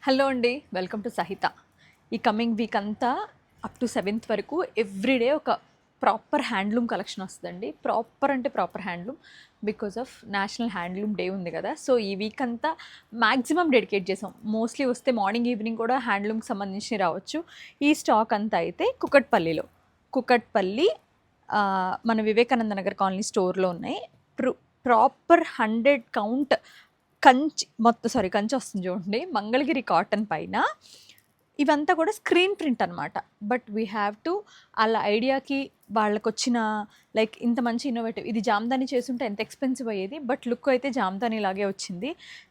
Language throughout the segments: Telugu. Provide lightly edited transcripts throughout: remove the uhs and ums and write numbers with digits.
హలో అండి, వెల్కమ్ టు సహిత. ఈ కమింగ్ వీక్ అంతా అప్ టు 7th వరకు ఎవ్రీడే ఒక ప్రాపర్ హ్యాండ్లూమ్ కలెక్షన్ వస్తుందండి. ప్రాపర్ అంటే proper handloom, because of national handloom day ఉంది కదా. సో ఈ వీక్ అంతా మ్యాక్సిమం డెడికేట్ చేసాం. మోస్ట్లీ వస్తే మార్నింగ్ ఈవినింగ్ కూడా హ్యాండ్లూమ్కి సంబంధించి రావచ్చు. ఈ స్టాక్ అంతా అయితే కుకట్పల్లి మన వివేకానంద నగర్ కాలనీ స్టోర్లో ఉన్నాయి. ప్రాపర్ 100 కౌంట్ కంచి వస్తుంది చూడండి, మంగళగిరి కాటన్ పైన. ఇవంతా కూడా స్క్రీన్ ప్రింట్ అనమాట. బట్ వీ హ్యావ్ టు వాళ్ళ ఐడియాకి వాళ్ళకు వచ్చిన లైక్ ఇంత మంచి ఇన్నోవేటివ్. ఇది జామ్దాని చేస్తుంటే ఎంత ఎక్స్పెన్సివ్ అయ్యేది, బట్ లుక్ అయితే జామ్దాని లాగే వచ్చింది.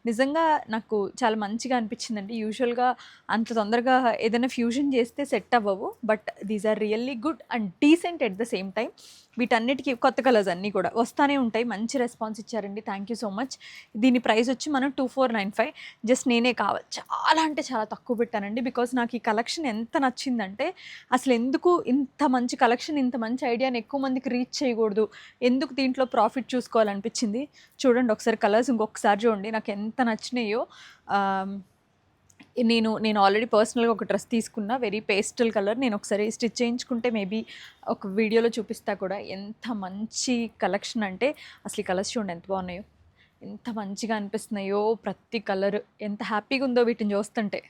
నిజంగా నాకు చాలా మంచిగా అనిపించిందండి. యూజువల్గా అంత తొందరగా ఏదైనా ఫ్యూజన్ చేస్తే సెట్ అవ్వవు, but these are really good and decent at the same time. వీటన్నిటికీ కొత్త కలర్స్ అన్నీ కూడా వస్తూనే ఉంటాయి. మంచి రెస్పాన్స్ ఇచ్చారండి, థ్యాంక్ యూ సో మచ్. దీని ప్రైస్ వచ్చి మనం 2495. జస్ట్ నేనే కావాలి, చాలా అంటే చాలా తక్కువ పెట్టానండి. బికాజ్ నాకు ఈ కలెక్షన్ ఎంత నచ్చిందంటే, అసలు ఎందుకు ఇంత మంచి కలెక్షన్, ఇంత మంచి ఐడియాని ఎక్కువ మందికి రీచ్ చేయకూడదు, ఎందుకు దీంట్లో ప్రాఫిట్ చూసుకోవాలనిపించింది. చూడండి ఒకసారి కలర్స్ ఇంకొకసారి చూడండి, నాకు ఎంత నచ్చినాయో. నేను ఆల్రెడీ పర్సనల్గా ఒక డ్రెస్ తీసుకున్నా, వెరీ పేస్టల్ కలర్. నేను ఒకసారి స్టిచ్ చేయించుకుంటే మేబీ ఒక వీడియోలో చూపిస్తా కూడా. ఎంత మంచి కలెక్షన్ అంటే అసలు ఈ కలర్స్ చూడండి ఎంత బాగున్నాయో, ఎంత మంచిగా అనిపిస్తున్నాయో. ప్రతి కలర్ ఎంత హ్యాపీగా ఉందో వీటిని చూస్తుంటే.